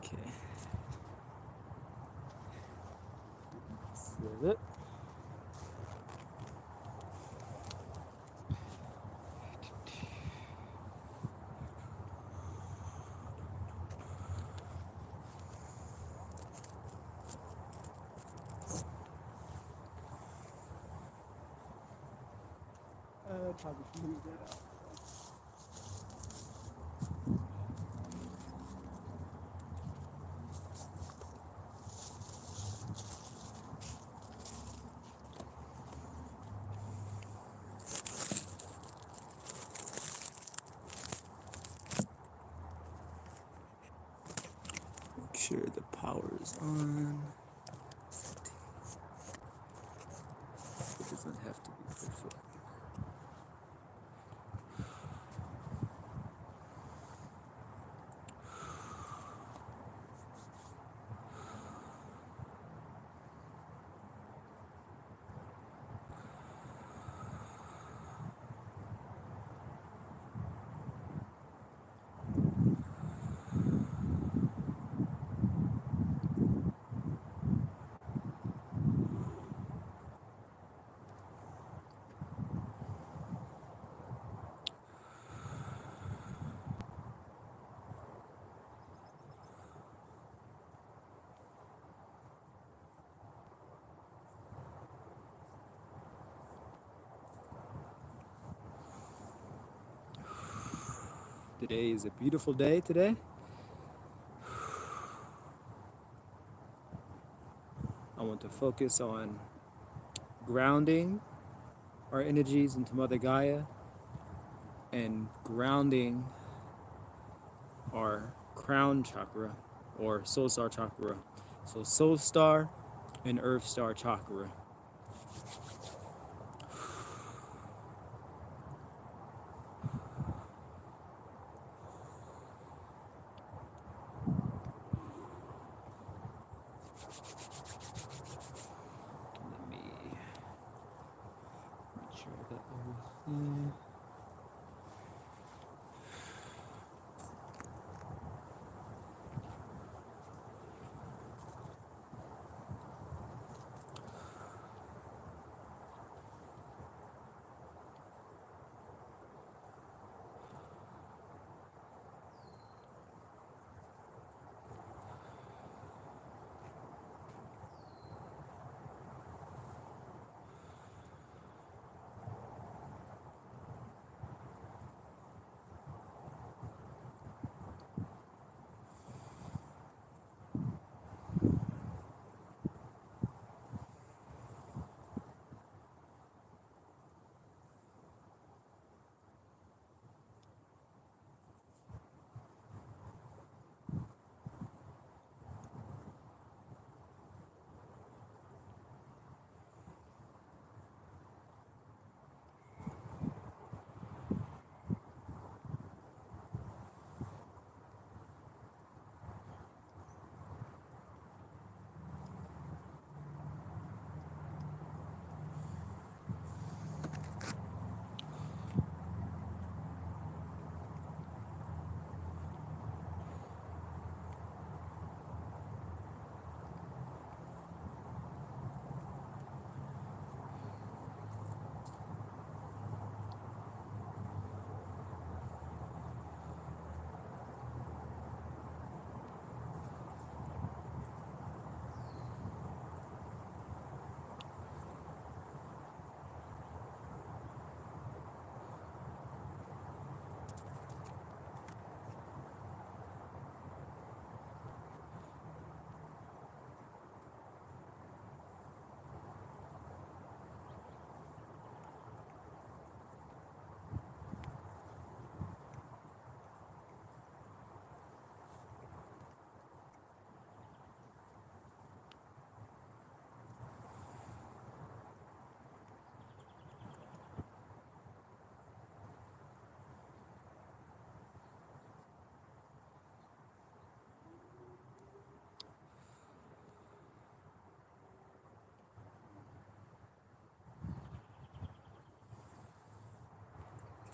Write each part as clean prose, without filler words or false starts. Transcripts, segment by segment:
Okay. This is it. Probably should move that out. Make sure the power is on. It doesn't have to be perfect. Today is a beautiful day today. I want to focus on grounding our energies into Mother Gaia and grounding our crown chakra or soul star chakra. So soul star and earth star chakra. Let me make sure I got everything.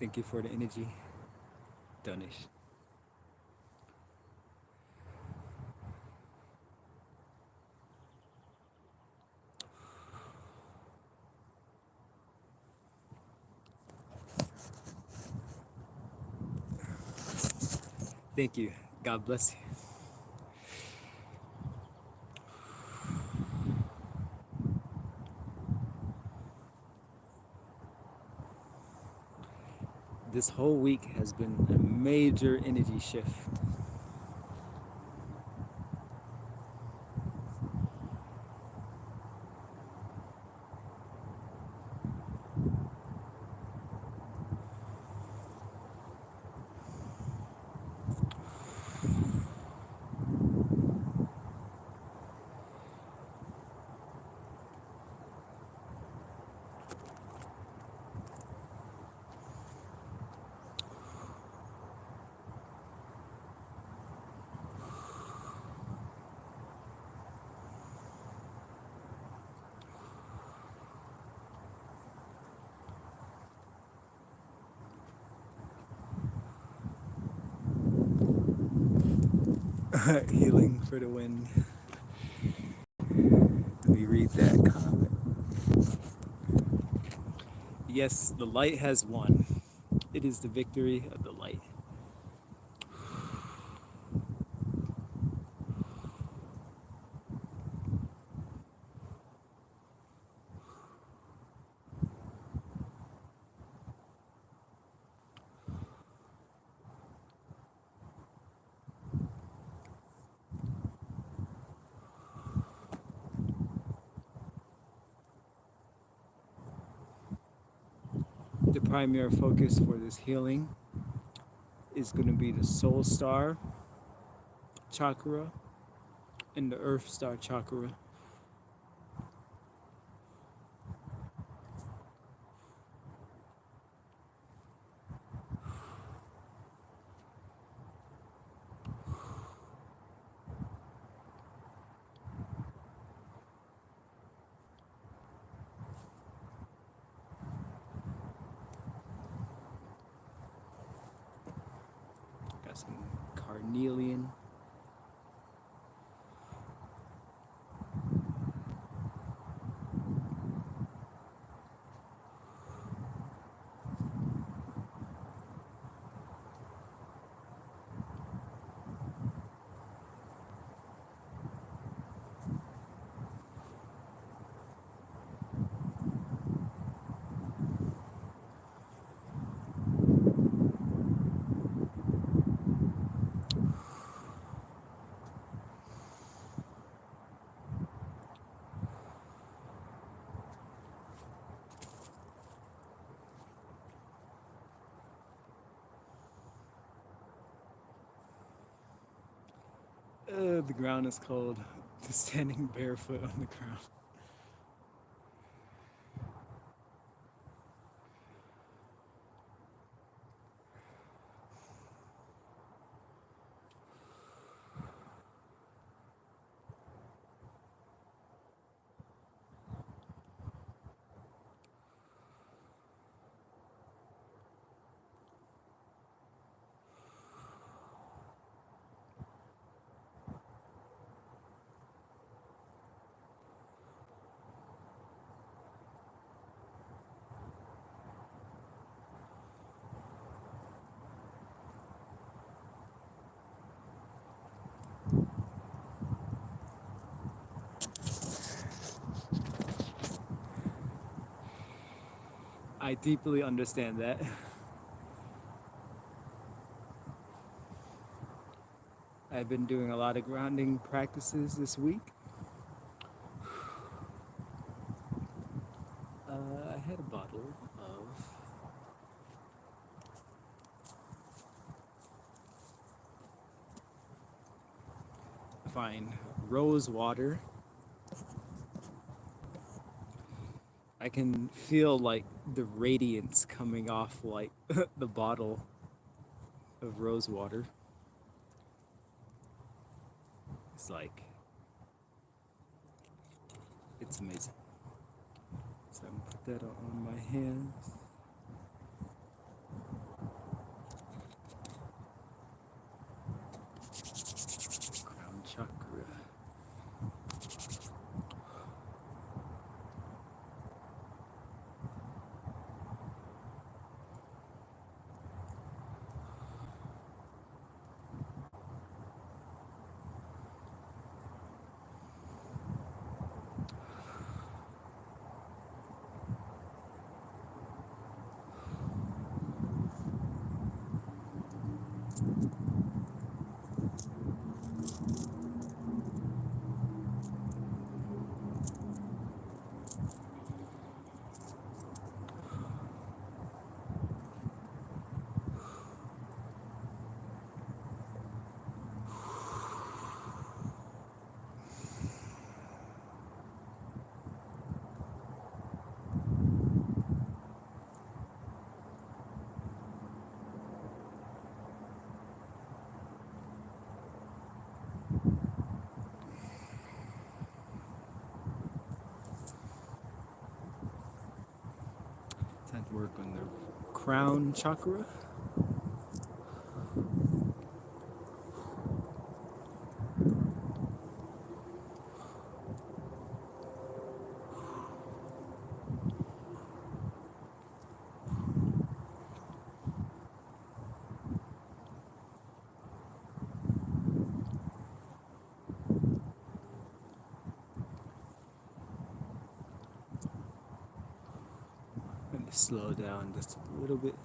Thank you for the energy donation. Thank you. God bless you. This whole week has been a major energy shift. Healing for the wind. Let me read that comment. Yes, the light has won. It is the victory of the light. The primary focus for this healing is going to be the soul star chakra and the earth star chakra. Got some carnelian. The ground is cold. Standing barefoot on the ground. I deeply understand that. I've been doing a lot of grounding practices this week. I had a bottle of fine rose water. I can feel like the radiance coming off like the bottle of rose water. It's like, it's amazing. So I'm gonna put that on my hands. Time to work on the crown chakra. Let me slow down just a little bit.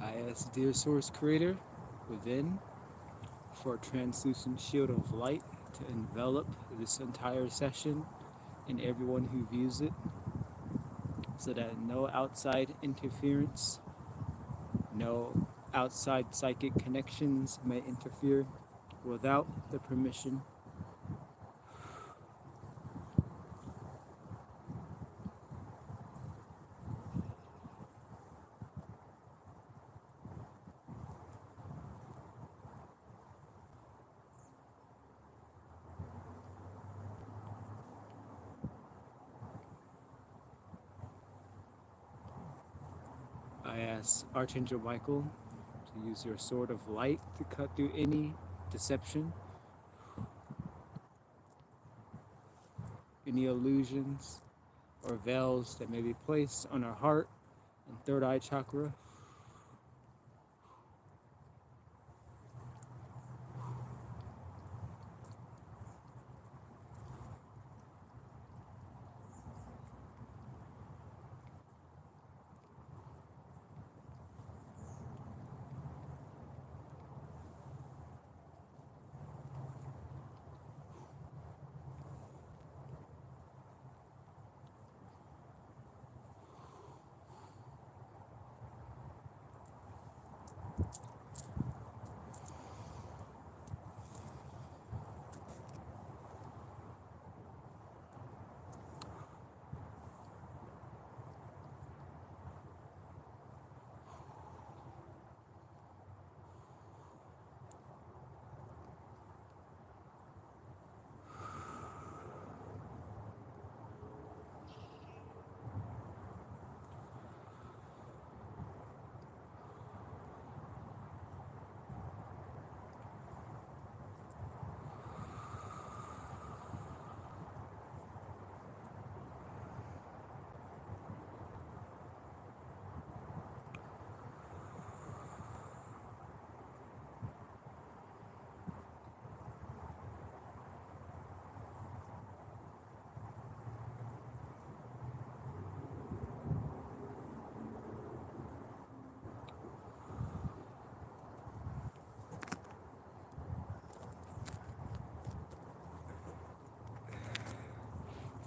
I ask dear source creator within for a translucent shield of light to envelop this entire session and everyone who views it, so that no outside interference, no outside psychic connections may interfere without the permission. I ask Archangel Michael to use your sword of light to cut through any deception, any illusions or veils that may be placed on our heart and third eye chakra.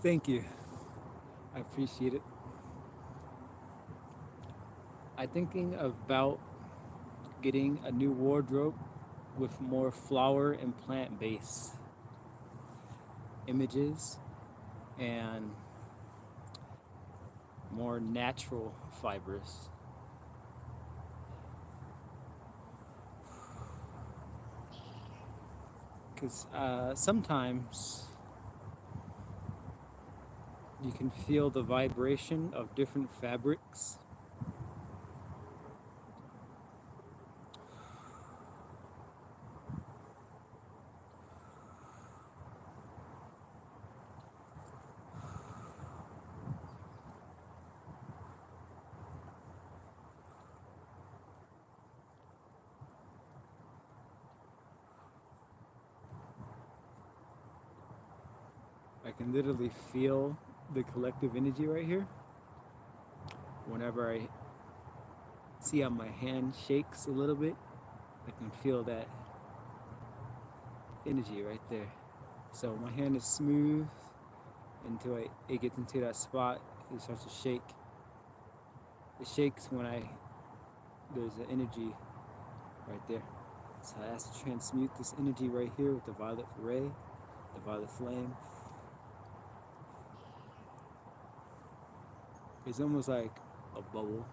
Thank you. I appreciate it. I'm thinking about getting a new wardrobe with more flower and plant-based images and more natural fibers. Because sometimes you can feel the vibration of different fabrics. can literally feel the collective energy right here. Whenever I see how my hand shakes a little bit, I can feel that energy right there. So my hand is smooth until it gets into that spot. It starts to shake. It shakes when there's an energy right there. So I have to transmute this energy right here with the violet ray, the violet flame. It's almost like a bubble.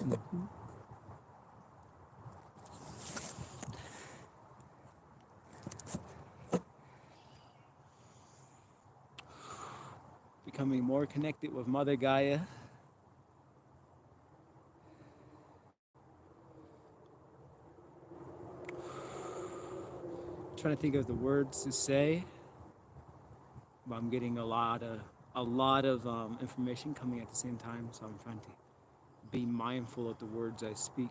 Mhm. Becoming more connected with Mother Gaia. Trying to think of the words to say, but I'm getting a lot of information coming at the same time, so I'm trying to be mindful of the words I speak.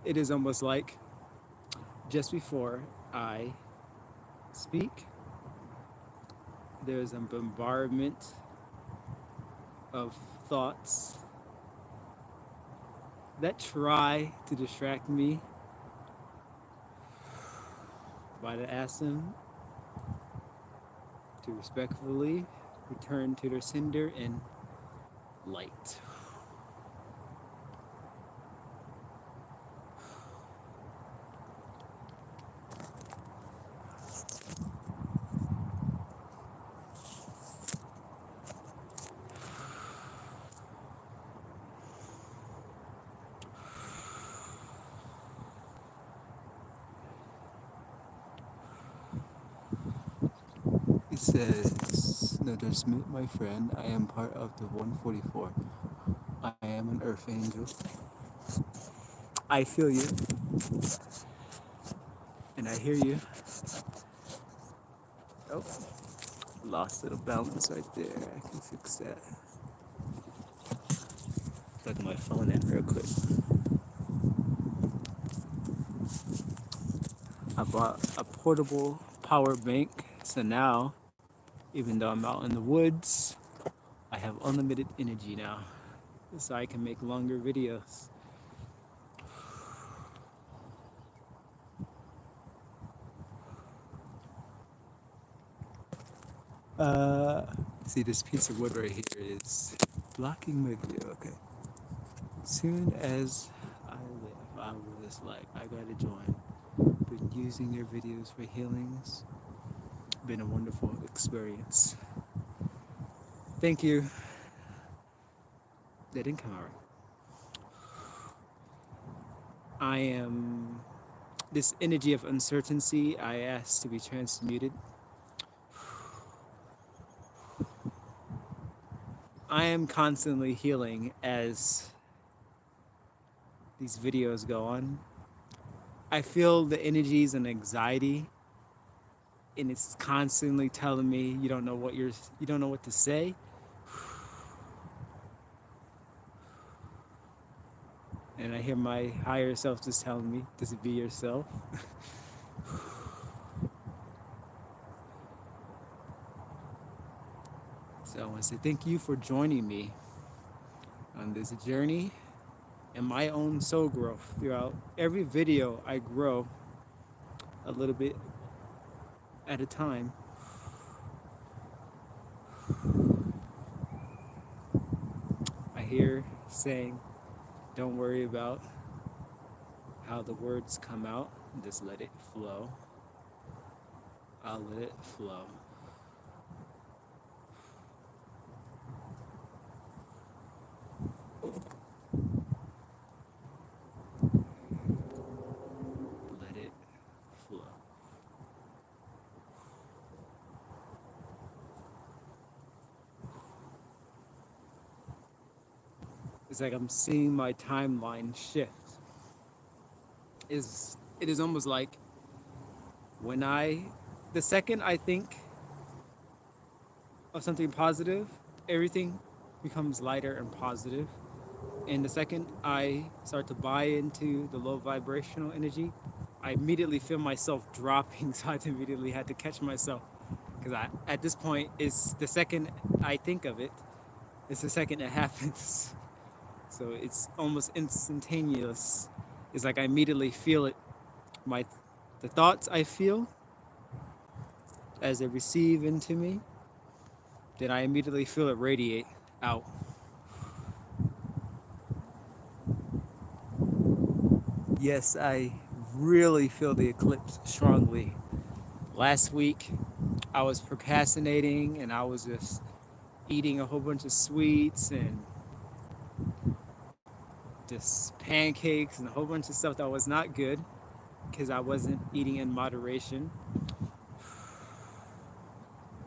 It is almost like just before I speak, there's a bombardment of thoughts that try to distract me, but I ask them to respectfully return to their cinder and light. It says, Noder Smith, my friend, I am part of the 144. I am an earth angel. I feel you, and I hear you. Oh, lost a little balance right there. I can fix that. Plug my phone in real quick. I bought a portable power bank, so now, even though I'm out in the woods, I have unlimited energy now, so I can make longer videos. See, this piece of wood right here is blocking my view. Okay. Soon as I live, I was like, I gotta join. Been using your videos for healings. Been a wonderful experience. Thank you. That didn't come out right. I am this energy of uncertainty. I ask to be transmuted. I am constantly healing as these videos go on. I feel the energies and anxiety, and it's constantly telling me you don't know what to say. And I hear my higher self just telling me, just be yourself. So I want to say thank you for joining me on this journey and my own soul growth. Throughout every video, I grow a little bit at a time. I hear saying, don't worry about how the words come out, just let it flow. I'll let it flow. Let it flow. It's like I'm seeing my timeline shift. It is almost like when the second I think of something positive, everything becomes lighter and positive. And the second I start to buy into the low vibrational energy, I immediately feel myself dropping. So I immediately had to catch myself because at this point, it's the second I think of it, it's the second it happens. So it's almost instantaneous. It's like I immediately feel it. The thoughts I feel as they receive into me, then I immediately feel it radiate out. Yes, I really feel the eclipse strongly. Last week, I was procrastinating and I was just eating a whole bunch of sweets and just pancakes and a whole bunch of stuff that was not good because I wasn't eating in moderation.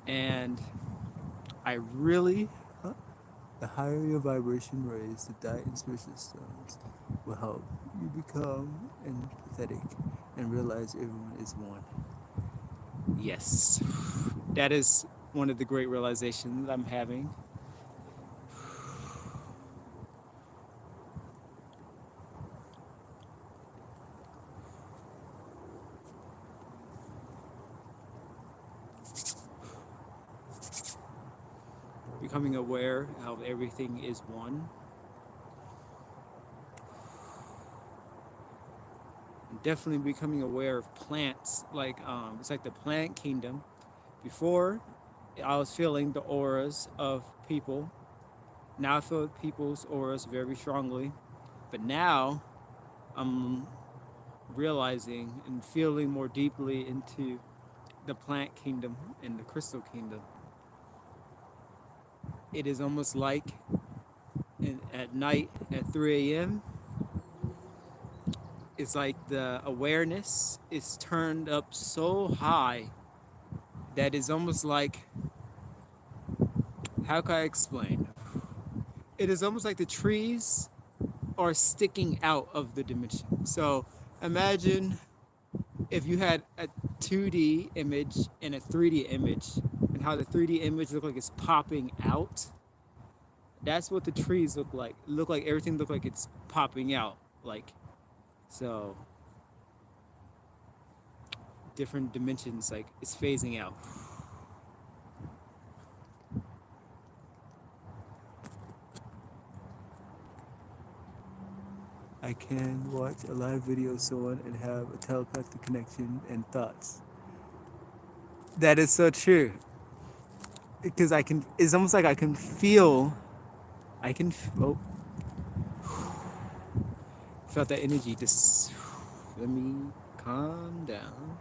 And I really, the higher your vibration raise, the diet and spiritual stones will help you become empathetic and realize everyone is one. Yes, that is one of the great realizations I'm having. Becoming aware how everything is one. Definitely becoming aware of plants, like it's like the plant kingdom. Before, I was feeling the auras of people. Now I feel people's auras very strongly, but now I'm realizing and feeling more deeply into the plant kingdom and the crystal kingdom. It is almost like at night at 3 a.m. It's like the awareness is turned up so high that is almost like, how can I explain? It is almost like the trees are sticking out of the dimension. So imagine if you had a 2D image and a 3D image, and how the 3D image look like it's popping out. That's what the trees look like. Look like everything look like it's popping out. Like, so different dimensions, like it's phasing out. I can watch a live video of someone and have a telepathic connection and thoughts. That is so true. Because it's almost like oh, felt that energy. Just let me calm down.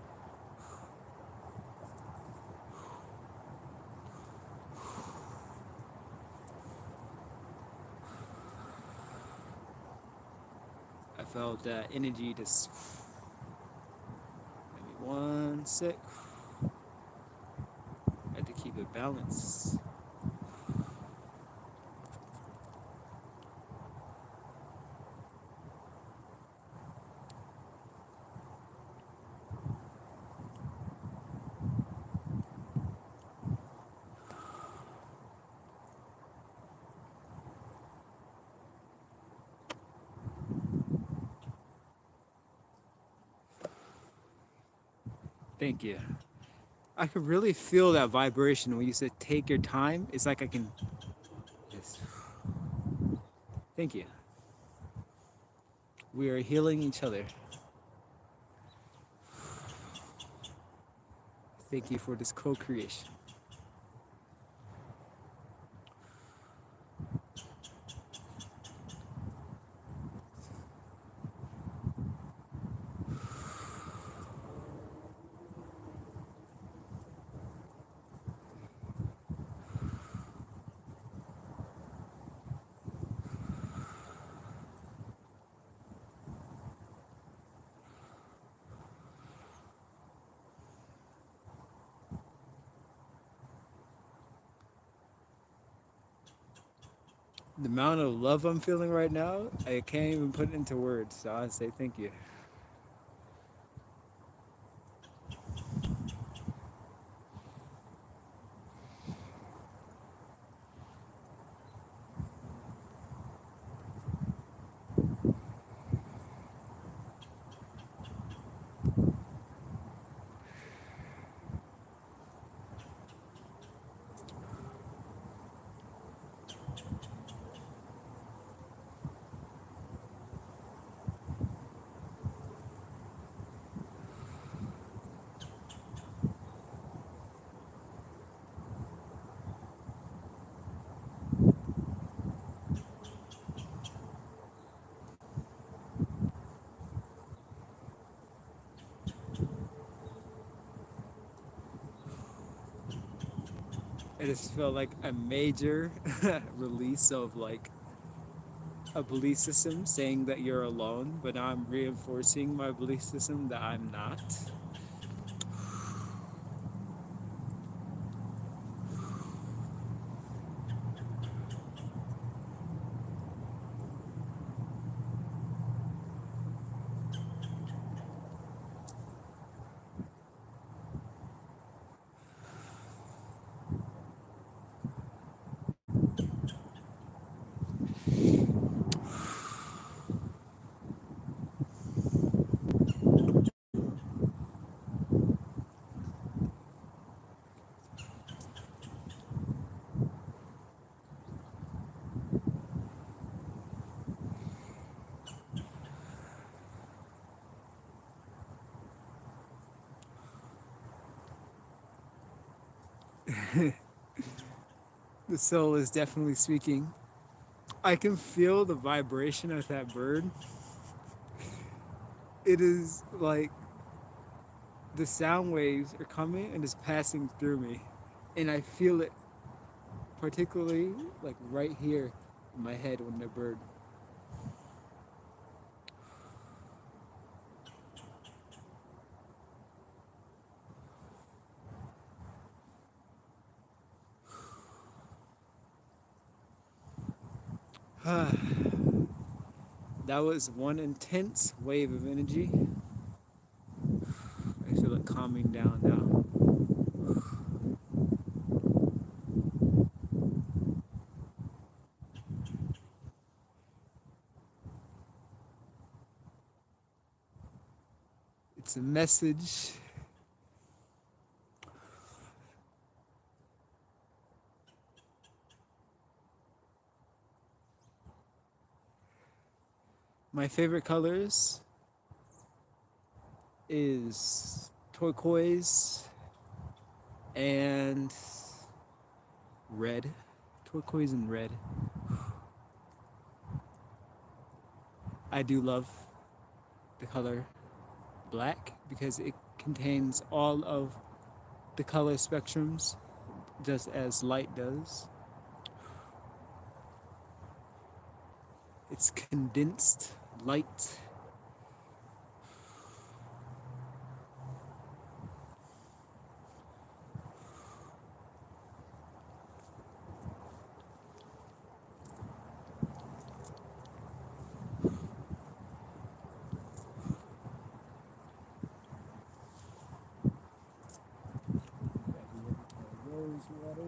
I felt that energy just, give me 1 sec. I had to keep it balanced. Thank you. I could really feel that vibration when you said take your time. It's like I can just, thank you. We are healing each other. Thank you for this co-creation. The amount of love I'm feeling right now, I can't even put it into words. So I say thank you. It just felt like a major release of like a belief system saying that you're alone, but now I'm reinforcing my belief system that I'm not. The soul is definitely speaking. I can feel the vibration of that bird. It is like the sound waves are coming and is passing through me. And I feel it particularly like right here in my head when the bird. That was one intense wave of energy. I feel it calming down now. It's a message. My favorite colors is turquoise and red. Turquoise and red. I do love the color black because it contains all of the color spectrums just as light does. It's condensed light. Rose water.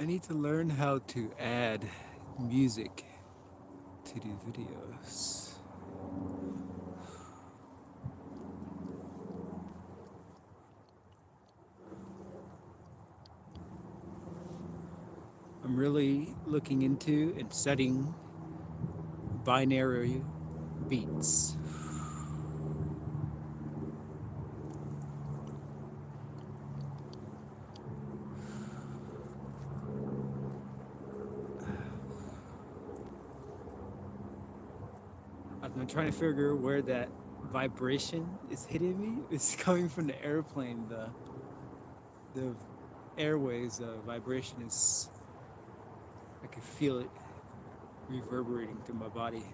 I need to learn how to add music to the videos. I'm really looking into and studying binary beats. I'm trying to figure where that vibration is hitting me. It's coming from the airplane. The airways vibration is, I can feel it reverberating through my body.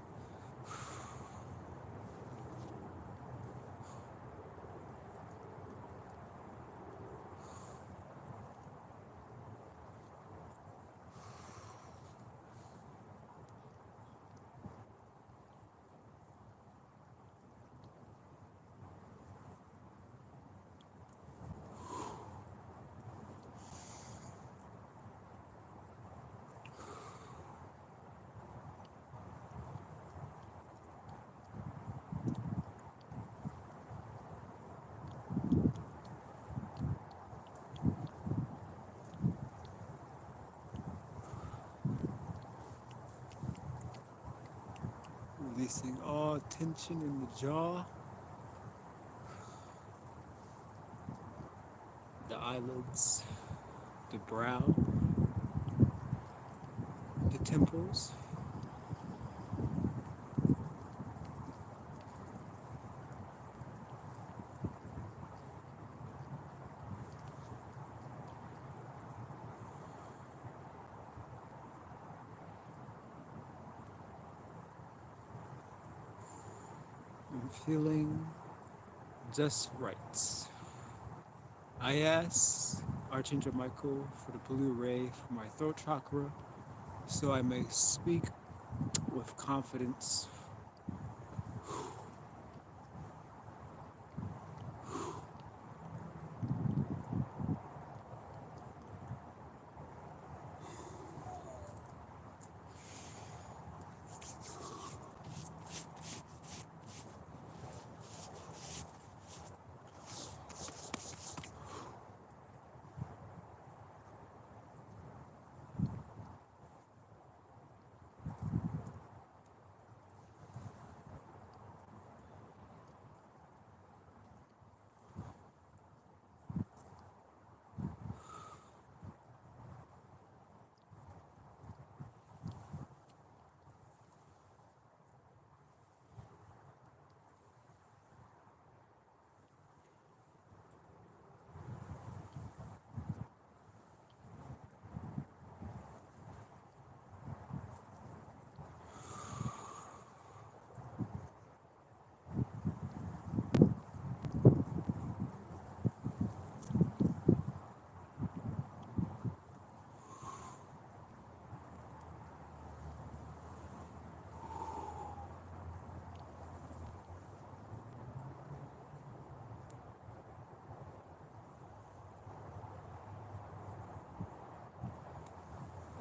Releasing all tension in the jaw, the eyelids, the brow, the temples. I'm feeling just right. I ask Archangel Michael for the blue ray for my throat chakra so I may speak with confidence.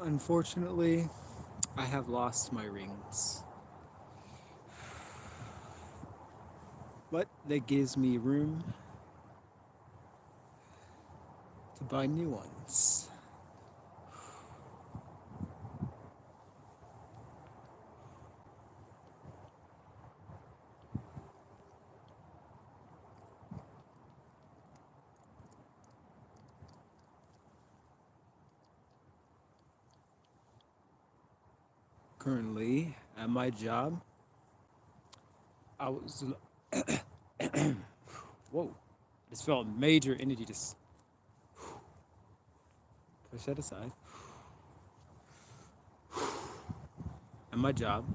Unfortunately, I have lost my rings, but that gives me room to buy new ones. Currently, at my job, I was. Whoa. I just felt major energy just push that aside. At my job,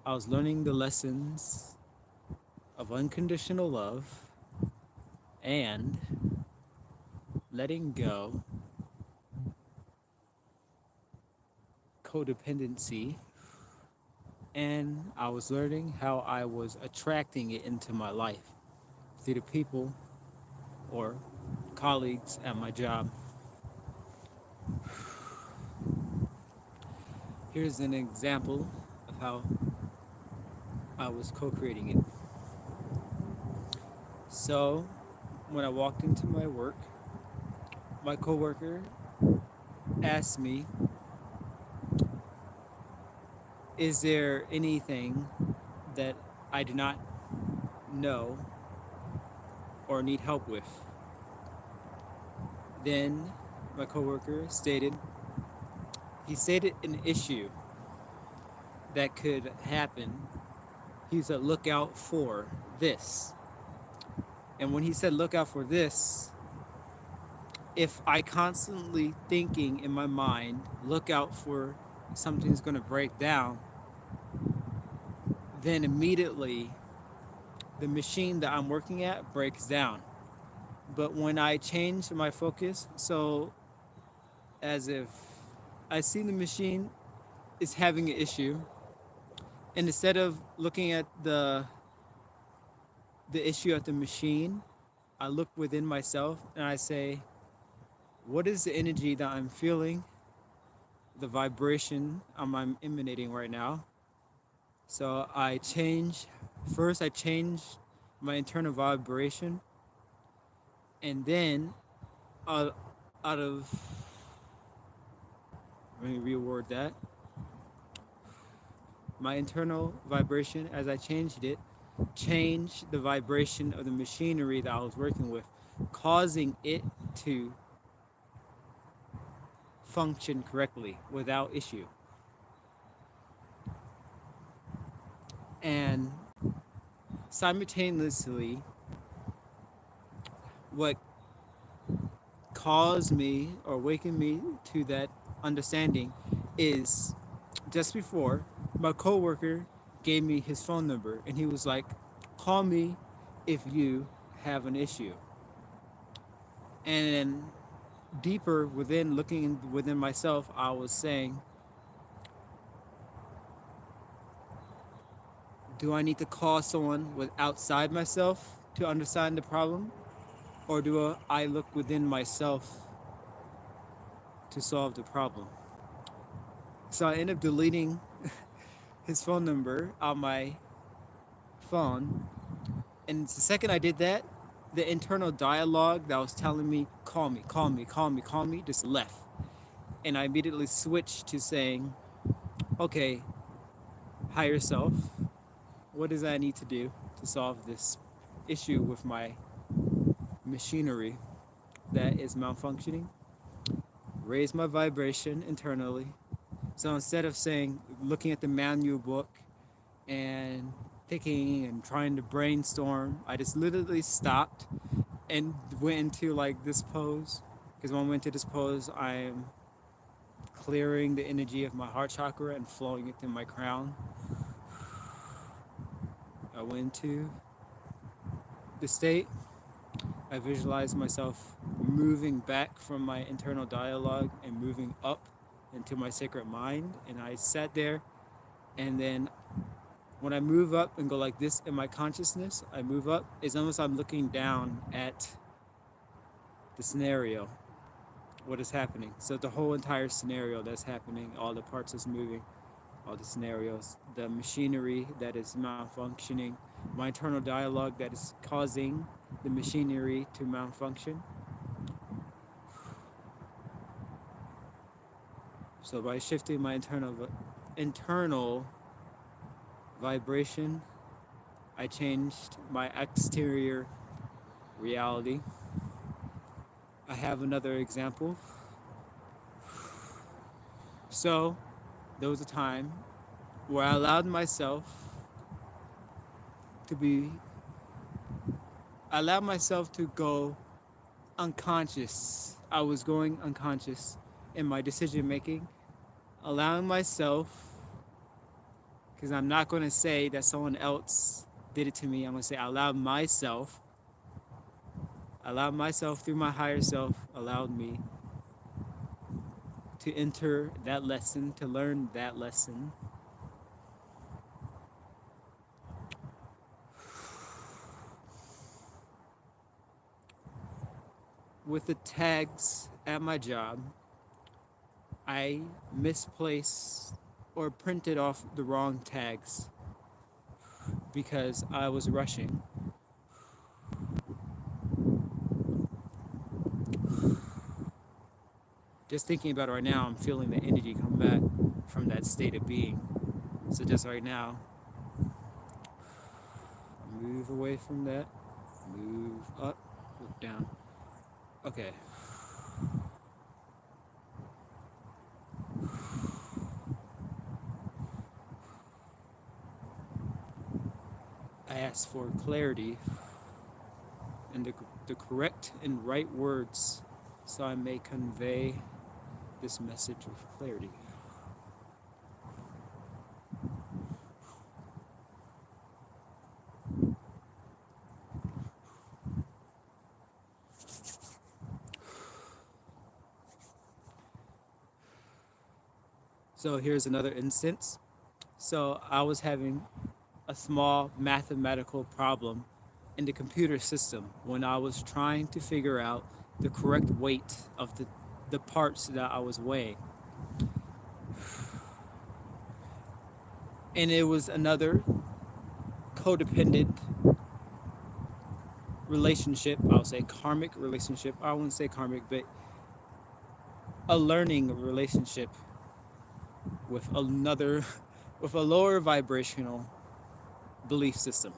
I was learning the lessons of unconditional love and letting go, codependency, and I was learning how I was attracting it into my life through the people or colleagues at my job. Here's an example of how I was co-creating it. So, when I walked into my work, my coworker asked me, "Is there anything that I do not know or need help with?" Then my coworker stated an issue that could happen. He said, "Look out for this." And when he said, "Look out for this," if I constantly thinking in my mind, look out for something's going to break down, then immediately the machine that I'm working at breaks down. But when I change my focus, so as if I see the machine is having an issue, and instead of looking at the issue at the machine, I look within myself and I say, what is the energy that I'm feeling, the vibration I'm emanating right now? So first I change my internal vibration, and then out, out of, let me reword that, my internal vibration, as I changed the vibration of the machinery that I was working with, causing it to function correctly without issue. And simultaneously, what caused me or wakened me to that understanding is just before my coworker gave me his phone number and he was like, call me if you have an issue. And deeper within, looking within myself, I was saying, do I need to call someone with outside myself to understand the problem, or do I look within myself to solve the problem? So I ended up deleting his phone number on my phone, and the second I did that, the internal dialogue that was telling me, call me, call me, call me, call me, just left. And I immediately switched to saying, okay, higher self, what does I need to do to solve this issue with my machinery that is malfunctioning? Raise my vibration internally. So instead of saying, looking at the manual book and thinking and trying to brainstorm, I just literally stopped and went into like this pose. Because when I went into this pose, I'm clearing the energy of my heart chakra and flowing it through my crown. I went into the state. I visualized myself moving back from my internal dialogue and moving up into my sacred mind. And I sat there, and then when I move up and go like this in my consciousness, I move up. It's almost like I'm looking down at the scenario, what is happening. So the whole entire scenario that's happening, all the parts that's moving, all the scenarios, the machinery that is malfunctioning, my internal dialogue that is causing the machinery to malfunction. So by shifting my internal vibration, I changed my exterior reality. I have another example. So there was a time where I allowed myself to go unconscious. I was going unconscious in my decision making, allowing myself, because I'm not going to say that someone else did it to me. I'm going to say I allowed myself through my higher self, allowed me to enter that lesson, to learn that lesson. With the tags at my job, I misplaced or printed off the wrong tags because I was rushing. Just thinking about it right now, I'm feeling the energy come back from that state of being. So just right now, move away from that, move up, look down. Okay. I ask for clarity and the correct and right words so I may convey this message with clarity. So here's another instance. So I was having a small mathematical problem in the computer system when I was trying to figure out the correct weight of the parts that I was weighing. And it was another codependent relationship, I'll say karmic relationship. I wouldn't say karmic, but a learning relationship with another, with a lower vibrational belief system.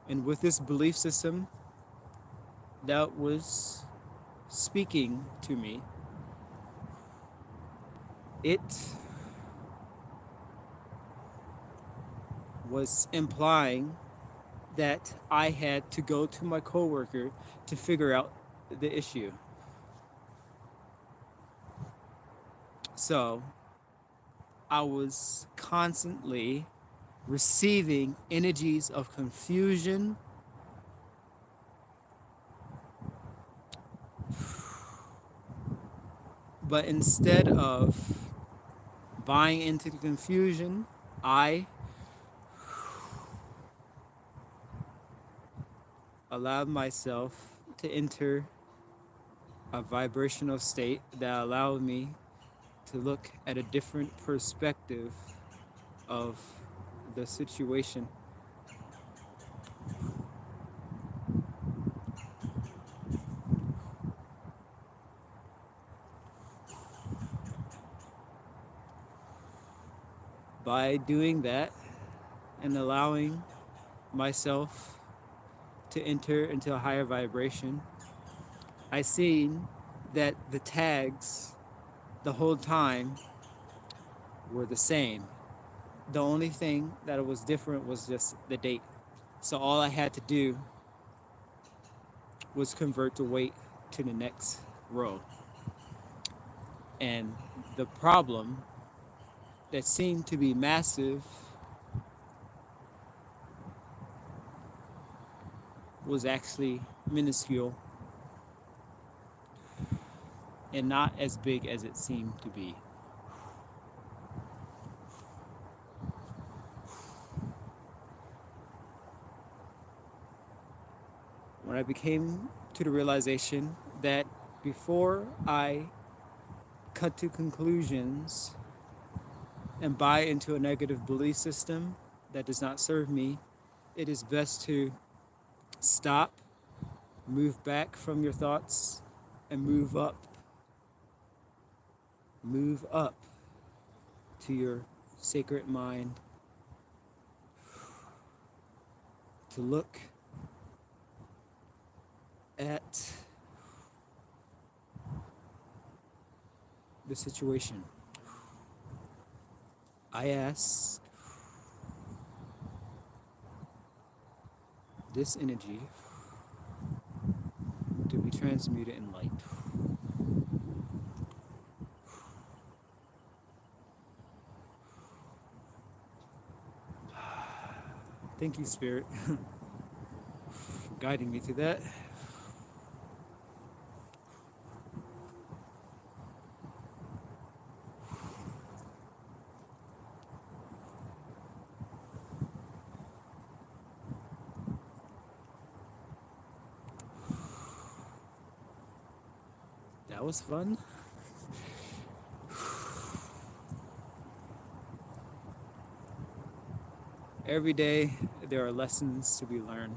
And with this belief system that was speaking to me, it was implying that I had to go to my coworker to figure out the issue. So I was constantly receiving energies of confusion, but instead of buying into the confusion, I allowed myself to enter a vibrational state that allowed me to look at a different perspective of the situation. By doing that and allowing myself to enter into a higher vibration, I seen that the tags the whole time were the same. The only thing that was different was just the date. So all I had to do was convert the weight to the next row. And the problem that seemed to be massive was actually minuscule and not as big as it seemed to be. When I became to the realization that before I cut to conclusions and buy into a negative belief system that does not serve me, it is best to stop, move back from your thoughts, and move up. Move up to your sacred mind to look at the situation. I ask this energy to be transmuted in light. Thank you, Spirit, for guiding me to that. That was fun. Every day there are lessons to be learned.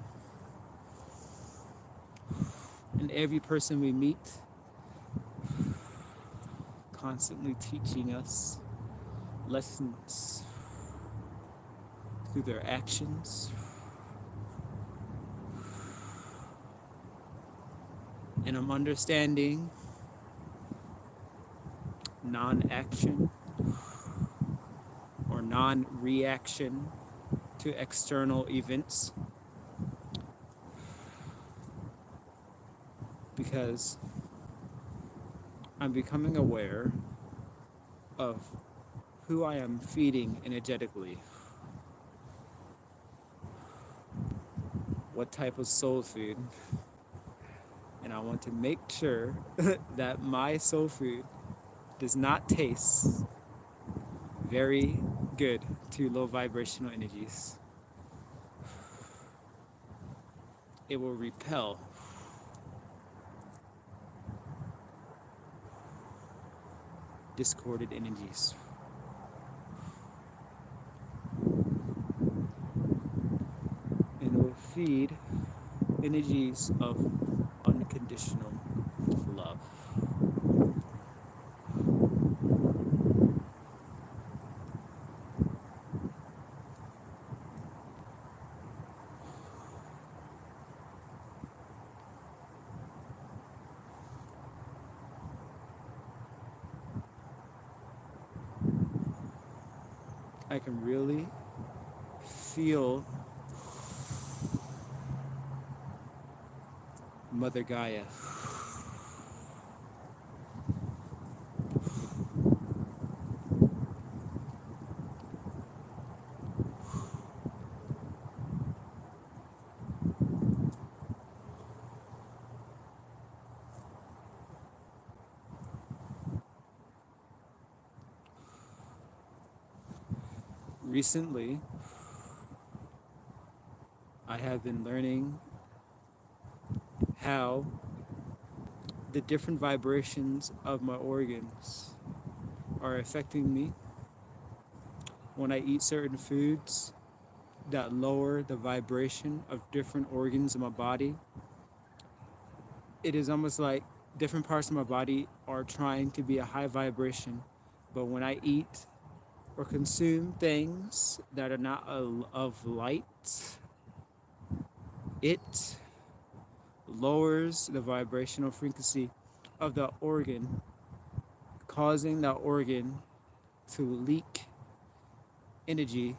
And every person we meet constantly teaching us lessons through their actions. And I'm understanding non-action or non-reaction to external events, because I'm becoming aware of who I am feeding energetically, what type of soul food, and I want to make sure that my soul food does not taste very good to low vibrational energies. It will repel discorded energies. And it will feed energies of unconditional love. I can really feel Mother Gaia. Recently, I have been learning how the different vibrations of my organs are affecting me when I eat certain foods that lower the vibration of different organs in my body. It is almost like different parts of my body are trying to be a high vibration, but when I eat or consume things that are not of light, it lowers the vibrational frequency of the organ, causing that organ to leak energy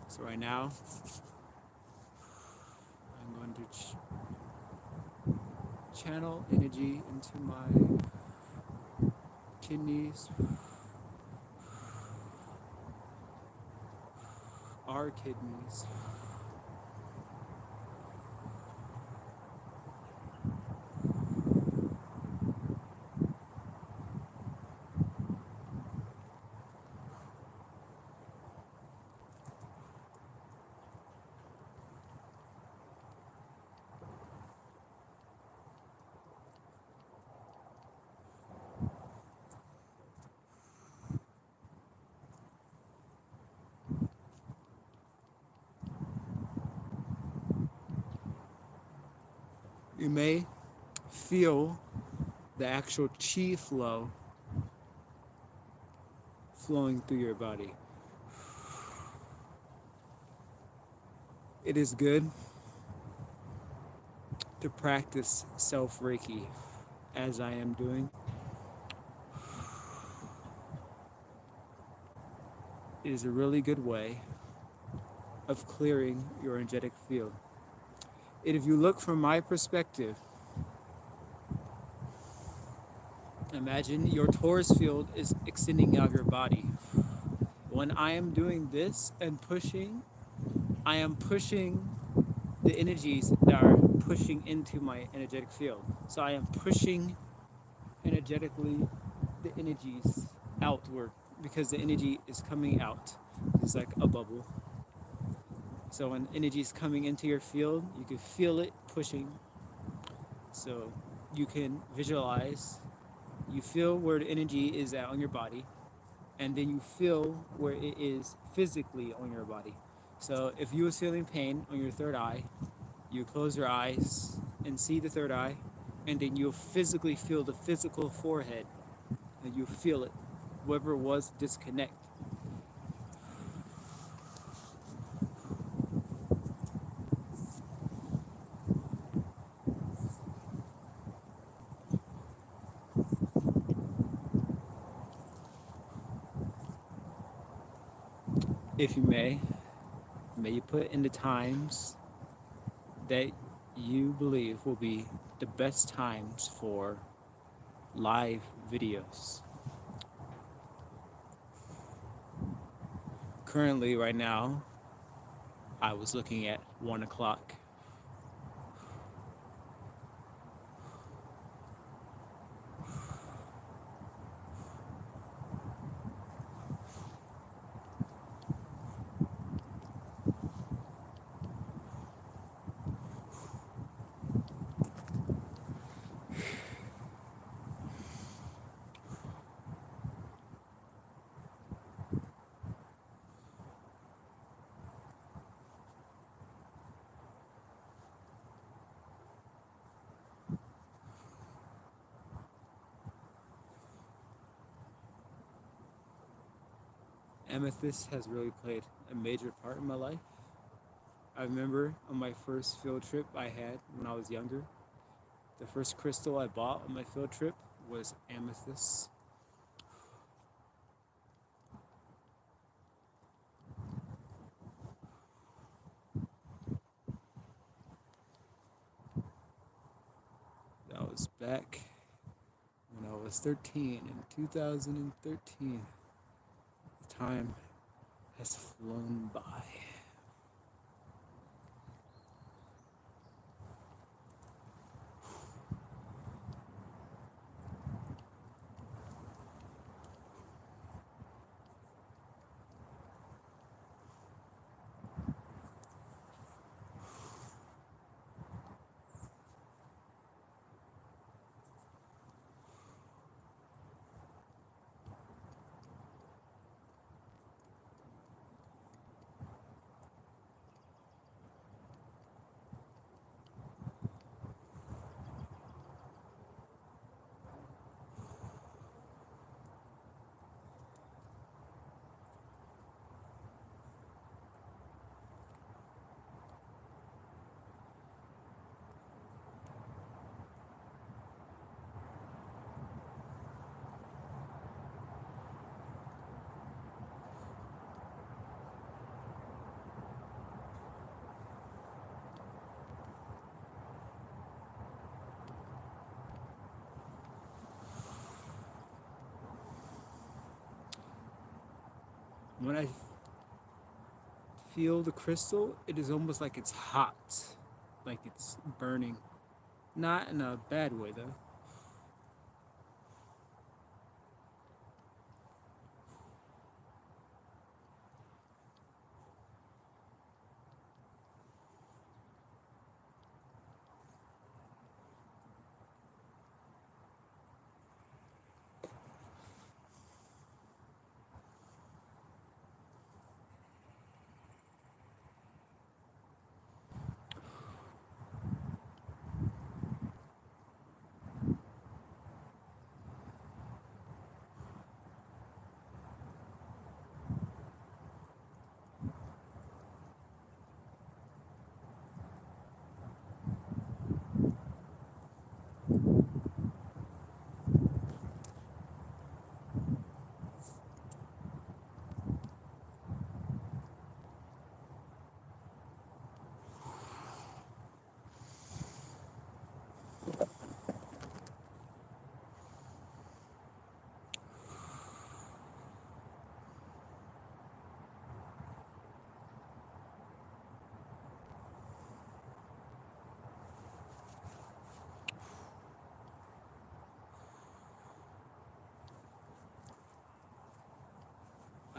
so right now I'm going to channel energy into my kidneys, our kidneys, you may feel the actual chi flow flowing through your body. It is good to practice self-Reiki as I am doing. It is a really good way of clearing your energetic field. And if you look from my perspective, imagine your torus field is extending out of your body. When I am doing this and pushing, I am pushing the energies that are pushing into my energetic field. So I am pushing energetically the energies outward because the energy is coming out. It's like a bubble. So when energy is coming into your field, you can feel it pushing. So you can visualize, you feel where the energy is at on your body, and then you feel where it is physically on your body. So if you was feeling pain on your third eye, you close your eyes and see the third eye, and then you'll physically feel the physical forehead, and you feel it, whatever it was, disconnect. If you may you put in the times that you believe will be the best times for live videos. Currently, right now, I was looking at 1 o'clock. Amethyst has really played a major part in my life. I remember on my first field trip I had when I was younger, the first crystal I bought on my field trip was amethyst. That was back when I was 13 in 2013. The time has flown by. When I feel the crystal, it is almost like it's hot, like it's burning. Not in a bad way though.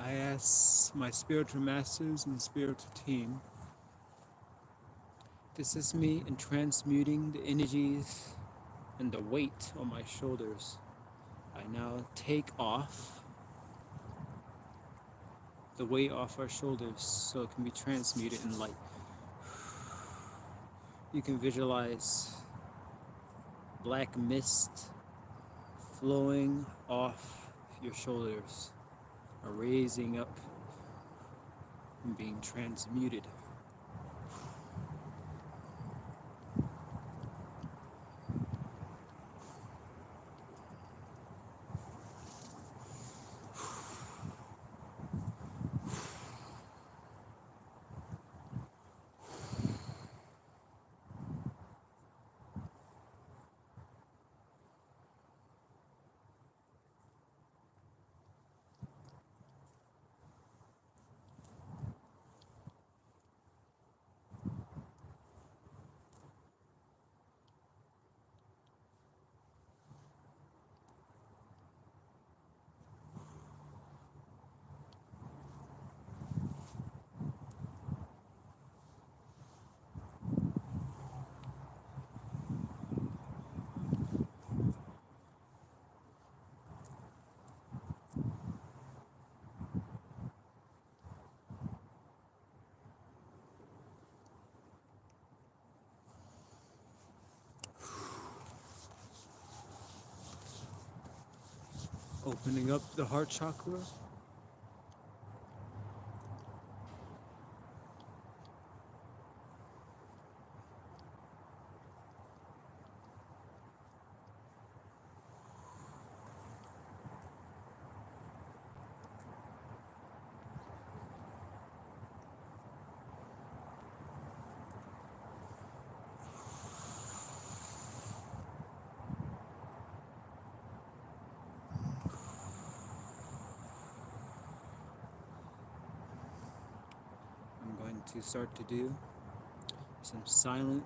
I ask my spiritual masters and spiritual team to assist me in transmuting the energies and the weight on my shoulders. I now take off the weight off our shoulders so it can be transmuted in light. You can visualize black mist flowing off your shoulders, or raising up and being transmuted. Opening up the heart chakra. I'm going to start to do some silent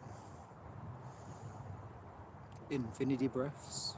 infinity breaths.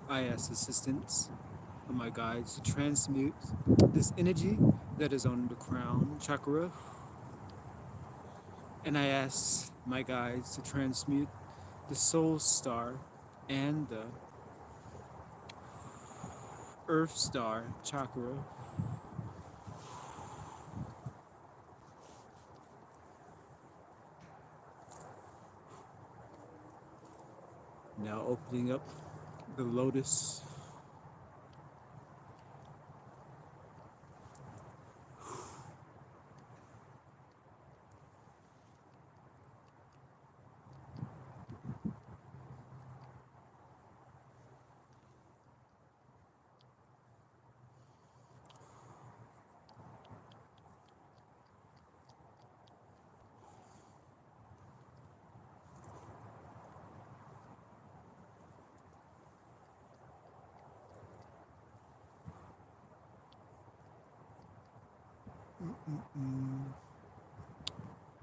I ask assistance of my guides to transmute this energy that is on the crown chakra, and I ask my guides to transmute the soul star and the earth star chakra. Now opening up the lotus.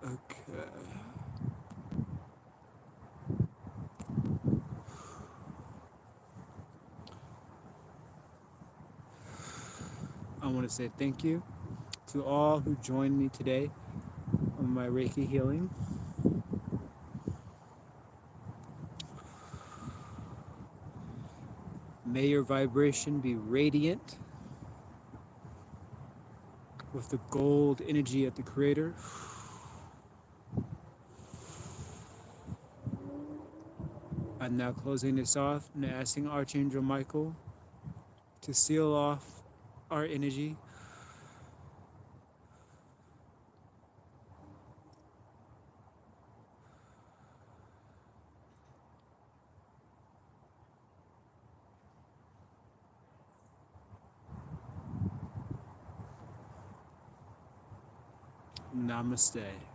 Okay. I want to say thank you to all who joined me today on my Reiki healing. May your vibration be radiant with the gold energy of the Creator. I'm now closing this off and asking Archangel Michael to seal off our energy. Namaste.